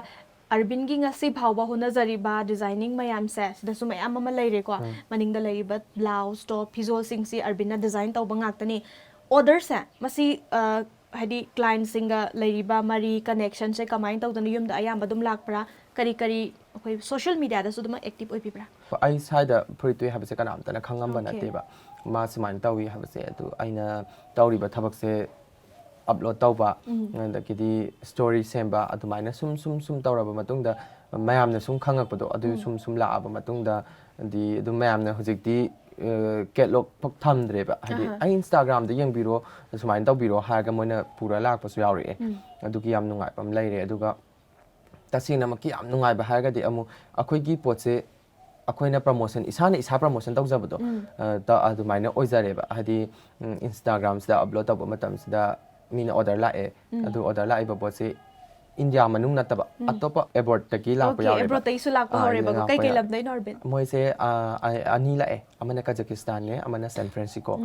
ꯑꯔꯕꯤꯟꯒꯤ ꯉꯁꯤ ꯐꯥꯎꯕ ꯍꯣꯠꯅꯖꯔꯤꯕ ꯗꯤꯖꯥꯏꯅꯤꯡ ꯃꯌꯥꯝꯁꯦ ꯁꯤꯗꯁꯨ ꯃꯌꯥꯝ ꯑꯃ ꯂꯩꯔꯦꯀꯣ ꯃꯅꯤꯡꯗ ꯂꯩꯔꯤꯕ ꯕ꯭ꯂꯥꯎꯁ ꯇꯣꯞ ꯐꯤꯖꯣꯜꯁꯤꯡꯁꯤ ꯑꯔꯕꯤꯟꯅ ꯗꯤꯖꯥꯏꯟ ꯇꯧꯕ ꯉꯥꯛꯇꯅꯤ ꯑꯣꯔꯗꯔꯁꯦ ꯃꯁꯤ ꯍꯥꯏꯗꯤ ꯀ꯭ꯂꯥꯏꯟꯁꯤꯡꯒ ꯂꯩꯔꯤꯕ ꯃꯔꯤ ꯀꯅꯦꯛꯁꯟꯁꯦ ꯀꯃꯥꯏꯅ ꯇꯧꯗꯅ ꯌꯨꯝꯗ ꯑꯌꯥꯝꯕ ꯑꯗꯨꯝ ꯂꯥꯛꯄ꯭ꯔꯥ ꯀꯔꯤ ꯑꯩꯈꯣꯏ ꯁꯣꯁꯤꯌꯦꯜ ꯃꯤꯗꯤꯌꯥꯗꯁꯨ ꯑꯗꯨꯝ ꯑꯦꯛꯇꯤꯚ ꯑꯣꯏꯕꯤꯕ꯭ꯔꯥ ꯑꯩ ꯁ꯭ꯋꯥꯏꯗ ꯐꯨꯔꯤꯠ ꯇꯨꯏ ꯍꯥꯏꯕꯁꯦ ꯀꯅꯥꯝꯇꯅ ꯈꯪꯉꯝꯕ ꯑꯣꯀꯦ ꯅꯠꯇꯦꯕ ꯃꯥ ꯁꯨꯃꯥꯏꯅ ꯇꯧꯏ ꯍꯥꯏꯕꯁꯦ ꯑꯗꯨ ꯑꯩꯅ ꯇꯧꯔꯤꯕ ꯊꯕꯛꯁꯦ ꯑꯞꯂꯣꯗ ꯇꯧꯕ ꯑꯗꯒꯤꯗꯤ ꯁ꯭ꯇꯣꯔꯤ ꯁꯦꯝꯕ ꯑꯗꯨꯃꯥꯏꯅ ꯁꯨꯝ ꯇꯧꯔꯕ ꯃꯇꯨꯡꯗ ꯃꯌꯥꯝꯅ ꯁꯨꯝ ꯈꯪꯉꯛꯄꯗꯣ ꯑꯗꯨ ꯁꯨꯝ ꯂꯥꯛꯑꯕ ꯃꯇꯨꯡꯗ ꯗꯤ ꯑꯗꯨꯝ ꯃꯌꯥꯝꯅ ꯍꯧꯖꯤꯛꯇꯤ ꯀꯦꯠꯂꯣꯛ ꯐꯛ ꯊꯝꯗ꯭ꯔꯦꯕ ꯍꯥꯏꯗꯤ ꯑꯩ ꯏꯟꯁꯇꯥꯒ꯭ꯔꯥꯝꯗ ꯌꯦꯡꯕꯤꯔꯣ ꯁꯨꯃꯥꯏꯅ ꯇꯧꯕꯤꯔꯣ ꯍꯥꯏꯔꯒ ꯃꯣꯏꯅ ꯄꯨꯔ ꯂꯥꯛꯄꯁꯨ ꯌꯥꯎꯔꯛꯑꯦ ꯑꯗꯨꯒꯤ ꯌꯥꯝ ꯅꯨꯡꯉꯥꯏꯕ ꯑꯃ ꯂꯩꯔꯦ ꯑꯗꯨꯒ ꯇꯁꯦꯡꯅꯃꯛꯀꯤ ꯌꯥꯝ ꯅꯨꯡꯉꯥꯏꯕ ꯍꯥꯏꯔꯒꯗꯤ ꯑꯃꯨꯛ ꯑꯩꯈꯣꯏꯒꯤ ꯄꯣꯠꯁꯦ ꯑꯩꯈꯣꯏꯅ ꯄ꯭ꯔꯃꯣꯁꯟ ꯏꯁꯥꯅ ꯏꯁꯥ ꯄ꯭ꯔꯃꯣꯁꯟ ꯇꯧꯖꯕꯗꯣ ꯑꯗꯨꯃꯥꯏꯅ ꯑꯣꯏꯖꯔꯦꯕ ꯍꯥꯏꯗꯤ ꯏꯟꯁꯇꯥꯒ꯭ꯔꯥꯝꯁꯤꯗ ꯑꯞꯂꯣꯗ ꯇꯧꯕ ꯃꯇꯝꯁꯤꯗ ꯃꯤꯅ ꯑꯣꯔꯗꯔ ꯂꯥꯛꯑꯦ ꯑꯗꯨ ꯑꯣꯔꯗꯔ ꯂꯥꯛꯏꯕ ꯄꯣꯠꯁꯦ ꯏꯟꯗꯤꯌా ꯃꯅꯨꯡ ꯅꯠꯇꯕ ꯑꯇꯣꯞꯄ ꯑꯦꯕꯣꯔꯗꯇꯒꯤ ꯂꯥꯛꯄ ꯑꯣꯀꯦ ꯌꯥꯎꯔꯦꯕ ꯑꯦꯕ꯭ꯔꯣꯗꯇꯩꯁꯨ ꯂꯥꯛꯄ ꯍꯧꯔꯦꯕꯀꯣ ꯀꯩ ꯂꯝꯗꯩꯅꯣ ꯑꯔꯕꯤꯟ ꯃꯣꯏꯁꯦ ꯑꯅꯤ ꯂꯥꯛꯑꯦ ꯑꯃꯅ ꯀꯖꯀꯤꯁꯇꯥꯟꯅꯦ ꯑꯃꯅ ꯁꯦꯟ ꯐ꯭ꯔꯥꯟꯁꯤꯁꯀꯣ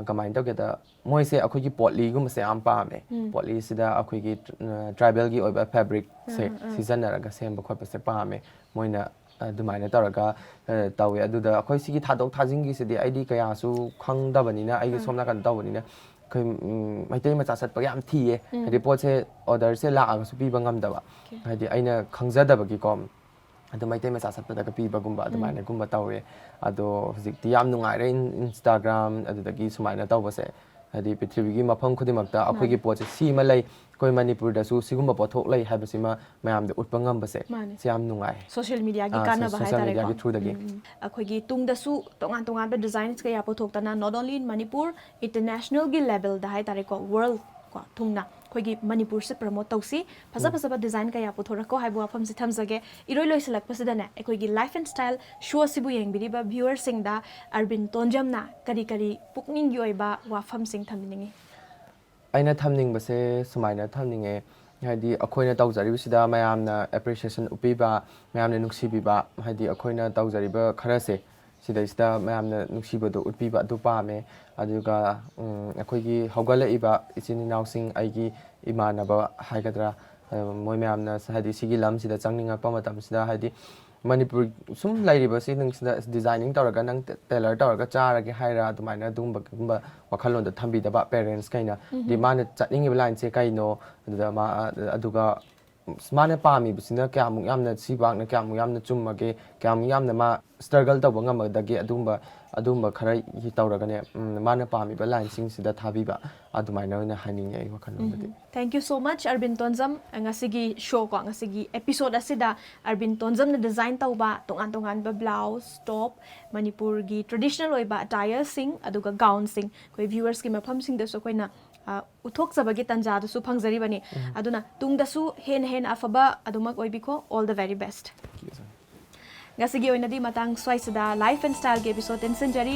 ꯀꯃꯥꯏꯅ ꯇꯧꯒꯦꯗ ꯃꯣꯏꯁꯦ ꯑꯩꯈꯣꯏꯒꯤ ꯄꯣꯠꯂꯤꯒꯨꯝꯕꯁꯦ ꯌꯥꯝ ꯄꯥꯝꯃꯦ ꯄꯣꯠꯂꯤꯁꯤꯗ ꯑꯩꯈꯣꯏꯒꯤ ꯇ꯭ꯔꯥꯏꯕꯦꯜꯒꯤ ꯑꯣꯏꯕ ꯐꯦꯕ꯭ꯔꯤꯛꯁꯦ ꯁꯤꯖꯤꯟꯅꯔꯒ ꯁꯦꯝꯕ ꯈꯣꯠꯄꯁꯦ ꯄꯥꯝꯃꯦ ꯃꯣꯏꯅ ꯑꯗꯨꯃꯥꯏꯅ ꯇꯧꯔꯒ ꯇꯧꯋꯦ ꯑꯗꯨꯗ ꯑꯩꯈꯣꯏ ꯁꯤꯒꯤ ꯊꯥꯗꯣꯛ ꯊꯥꯖꯤꯟꯒꯤꯁꯤꯗꯤ ꯑꯩꯗꯤ ꯀꯌꯥꯁꯨ ꯈꯪꯗꯕꯅꯤna ꯑꯩꯒꯤ ꯁꯣꯝ ꯅꯥꯀꯟꯗ ꯇꯧꯕꯅꯤꯅ ꯑꯩꯈꯣꯏ ꯃꯩꯇꯩ ꯃꯆꯥ ꯆꯠꯄꯒ ꯌꯥꯝ ꯊꯤꯌꯦ ꯍꯥꯏꯗꯤ ꯄꯣꯠꯁꯦ ꯑꯣꯔꯗꯔꯁꯦ ꯂꯥꯛꯑꯒꯁꯨ ꯄꯤꯕ ꯉꯝꯗꯕ ꯍꯥꯏꯗꯤ ꯑꯩꯅ ꯈꯪꯖꯗꯕꯒꯤꯀꯣ ꯑꯗꯨ ꯃꯩꯇꯩ ꯃꯆꯥ ꯆꯠꯄꯗꯒ ꯄꯤꯕꯒꯨꯝꯕ ꯑꯗꯨꯃꯥꯏꯅꯒꯨꯝꯕ ꯇꯧꯋꯦ ꯑꯗꯣ ꯍꯧꯖꯤꯛꯇꯤ ꯌꯥꯝ ꯅꯨꯡꯉꯥꯏꯔꯦ ꯏꯟꯁꯇꯥꯒ꯭ꯔꯥꯝ ꯑꯗꯨꯗꯒꯤ ꯁꯨꯃꯥꯏꯅ ꯇꯧꯕꯁꯦ ꯍꯥꯏꯗꯤ ꯄ꯭ꯔꯤꯊꯤꯕꯤꯒꯤ ꯃꯐꯝ ꯈꯨꯗꯤꯡꯃꯛꯇ ꯑꯩꯈꯣꯏꯒꯤ ꯄꯣꯠꯁꯦ ꯁꯤꯃ ꯂꯩ ꯑꯩꯈꯣꯏ ꯃꯅꯤꯄꯨꯔꯗꯁꯨ ꯁꯤꯒꯨꯝꯕ ꯄꯣꯠꯊꯣꯛ ꯂꯩ ꯍꯥꯏꯕꯁꯤꯃ ꯃꯌꯥꯝꯗ ꯎꯠꯄ ꯉꯝꯕꯁꯦ ꯁꯤ ꯌꯥꯝ ꯅꯨꯡꯉꯥꯏ ꯁꯣꯁꯤꯌꯦꯜ ꯃꯤꯗꯤꯌꯥꯒꯤ ꯀꯥꯟꯅꯕ ꯁꯣꯁꯤꯌꯦꯜ ꯍꯥꯏꯇꯥꯔꯦꯀꯣ ꯃꯤꯗꯤꯌꯥꯒꯤ ꯊ꯭ꯔꯨꯗꯒꯤ ꯑꯩꯈꯣꯏꯒꯤ ꯇꯨꯡꯗꯁꯨ ꯇꯣꯉꯥꯟ ꯇꯣꯉꯥꯟꯕ ꯗꯤꯖꯥꯏꯟꯁ ꯀꯌꯥ ꯄꯨꯊꯣꯛꯇꯅ ꯅꯣꯠ ꯑꯣꯟꯂꯤ ꯏꯟ ꯃꯅꯤꯄꯨꯔ ꯏꯟꯇꯔꯅꯦꯁꯅꯦꯜꯒꯤ ꯂꯦꯚꯦꯜꯗ ꯍꯥꯏꯇꯥꯔꯦꯀꯣ ꯋꯥꯔꯜ ꯀꯣ ꯊꯨꯡꯅ ꯑꯩꯈꯣꯏꯒꯤ ꯃꯅꯤꯄꯨꯔꯁꯦ ꯄ꯭ꯔꯃꯣꯠ ꯇꯧꯁꯤ ꯐꯖ ꯗꯤꯖꯥꯏꯟ ꯀꯌꯥ ꯄꯨꯊꯣꯔꯛꯀꯣ ꯍꯥꯏꯕ ꯋꯥꯐꯝꯁꯤ ꯊꯝꯖꯒꯦ ꯏꯔꯣꯏ ꯂꯣꯏꯁꯤꯜꯂꯛꯄꯁꯤꯗꯅꯦ ꯑꯩꯈꯣꯏꯒꯤ ꯂꯥꯏꯐ ꯑꯦꯟड ꯁ꯭ꯇꯥꯏꯜ ꯁꯣ ꯑꯁꯤꯕꯨ ꯌꯦꯡꯕꯤꯔꯤꯕ ꯚ꯭ꯌꯨꯋꯔꯁꯤꯡꯗ ꯑꯔꯕꯤꯟ ꯇꯣꯟꯖꯝꯅ ꯀꯔꯤ ꯄꯨꯛꯅꯤꯡꯒꯤ ꯑꯣꯏꯕ ꯋꯥꯐꯝꯁꯤꯡ ꯊꯝꯕꯤꯅꯤꯡꯉꯤ ꯑꯩꯅ ꯊꯝꯅꯤꯡꯕꯁꯦ ꯁꯨꯃꯥꯏꯅ ꯊꯝꯅꯤꯡꯉꯦ ꯍꯥꯏꯗꯤ ꯑꯩꯈꯣꯏꯅ ꯇꯧꯖꯔꯤꯕꯁꯤꯗ ꯃꯌꯥꯝꯅ ꯑꯦꯄ꯭ꯔꯤꯁꯤꯌꯦꯁꯟ ꯎꯠꯄꯤꯕ ꯃꯌꯥꯝꯅ ꯅꯨꯡꯁꯤꯕꯤꯕ ꯍꯥꯏꯗꯤ ꯑꯩꯈꯣꯏꯅ ꯇꯧꯖꯔꯤꯕ ꯈꯔꯁꯦ ꯁꯤꯗꯩꯁꯤꯗ ꯃꯌꯥꯝꯅ ꯅꯨꯡꯁꯤꯕꯗꯣ ꯎꯠꯄꯤꯕ ꯑꯗꯨ ꯄꯥꯝꯃꯦ ꯑꯗꯨꯒ ꯑꯩꯈꯣꯏꯒꯤ ꯍꯧꯒꯠꯂꯛꯏꯕ ꯏꯆꯤꯟ ꯏꯅꯥꯎꯁꯤꯡ ꯑꯩꯒꯤ ꯏꯃꯥꯟꯅꯕ ꯍꯥꯏꯒꯗ꯭ꯔꯥ ꯃꯣꯏ ꯃꯌꯥꯝꯅ ꯍꯥꯏꯗꯤ ꯁꯤꯒꯤ ꯂꯝꯁꯤꯗ ꯆꯪꯅꯤꯡꯉꯛꯄ ꯃꯇꯝꯁꯤꯗ ꯍꯥꯏꯗꯤ ꯃꯅꯤꯄꯨꯔ ꯁꯨꯝ ꯂꯩꯔꯤꯕꯁꯤ ꯅꯪꯁꯤꯗ ꯗꯤꯖꯥꯏꯅꯤꯡ ꯇꯧꯔꯒ ꯅꯪ ꯇꯦꯂꯔ ꯇꯧꯔꯒ ꯆꯥꯔꯒꯦ ꯍꯥꯏꯔ ꯑꯗꯨꯃꯥꯏꯅ ꯑꯗꯨꯒꯨꯝꯕ ꯋꯥꯈꯜꯂꯣꯟꯗ ꯊꯝꯕꯤꯗꯕ ꯄꯦꯔꯦꯟꯁꯈꯩꯅ ꯗꯤ ꯃꯥꯅ ꯆꯠꯅꯤꯡꯉꯤꯕ ꯂꯥꯏꯟꯁꯦ ꯀꯩꯅꯣ ꯑꯗꯨꯒ ꯃꯥꯅ ꯄꯥꯝꯃꯤꯕꯁꯤꯅ ꯀꯌꯥꯃꯨꯛ ꯌꯥꯝꯅ ꯁꯤꯕꯥꯛꯅ ꯀꯌꯥꯃꯨꯛ ꯌꯥꯝꯅ ꯆꯨꯝꯃꯒꯦ ꯀꯌꯥꯃꯨꯛ ꯌꯥꯝꯅ ꯃꯥ ꯁ꯭ꯇ꯭ꯔꯒꯜ ꯇꯧꯕ ꯉꯝꯃꯗꯒꯦ ꯑꯗꯨꯒꯨꯝꯕ ꯈꯔ ꯇꯧꯔꯒꯅꯦ ꯃꯥꯅ ꯄꯥꯝꯃꯤꯕ ꯂꯥꯏꯟꯁꯤꯡꯁꯤꯗ ꯊꯥꯕꯤꯕ ꯑꯗꯨꯃꯥꯏꯅ ꯑꯣꯏꯅ ꯍꯥꯏꯅꯤꯡꯉꯦ ꯑꯩ ꯋꯥꯈꯜꯂꯣꯟꯗꯗꯤ ꯊꯦꯡꯛ ꯌꯨ ꯁꯣ ꯃꯆ ꯑꯔꯕꯤꯟ ꯇꯣꯟꯖꯝ ꯉꯁꯤꯒꯤ ꯁꯣ ꯀꯣ ꯉꯁꯤꯒꯤ ꯑꯦꯄꯤꯁꯣꯗ ꯑꯁꯤꯗ ꯑꯔꯕꯤꯟ ꯇꯣꯟꯖꯝꯅ ꯗꯤꯖꯥꯏꯟ ꯇꯧꯕ ꯇꯣꯉꯥꯟ ꯇꯣꯉꯥꯟꯕ ꯕ꯭ꯂꯥꯎꯁ ꯇꯣꯞ ꯃꯅꯤꯄꯨꯔꯒꯤ ꯇ꯭ꯔꯦꯗꯤꯁꯅꯦꯜ ꯑꯣꯏꯕ ꯑꯇꯥꯌꯔꯁꯤꯡ ꯑꯗꯨꯒ ꯒꯥꯎꯟꯁꯤꯡ ꯑꯩꯈꯣꯏ ꯚ꯭ꯌꯨꯋꯔꯁꯀꯤ ꯃꯐꯝꯁꯤꯡꯗꯁꯨ ꯑꯩꯈꯣꯏꯅ ꯎꯠꯊꯣꯛꯆꯕꯒꯤ ꯇꯟꯖꯥꯗꯨꯁꯨ ꯐꯪꯖꯔꯤꯕꯅꯤ ꯑꯗꯨꯅ ꯇꯨꯡꯗꯁꯨ ꯍꯦꯟꯅ ꯑꯐꯕ ꯑꯗꯨꯃꯛ ꯑꯣꯏꯕꯤꯈꯣ ꯑꯣꯜ ꯗ ꯚꯦꯔꯤ ꯕꯦꯁꯠ ꯉꯁꯤꯒꯤ ꯑꯣꯏꯅꯗꯤ ꯃꯇꯥꯡ ꯁ꯭ꯋꯥꯏꯁꯤꯗ ꯂꯥꯏꯐ ꯑꯦꯟड ꯁ꯭ꯇꯥꯏꯜꯒꯤ ꯑꯦꯄꯤꯁꯣꯗ ꯇꯦꯟꯁꯤꯟꯖꯔꯤ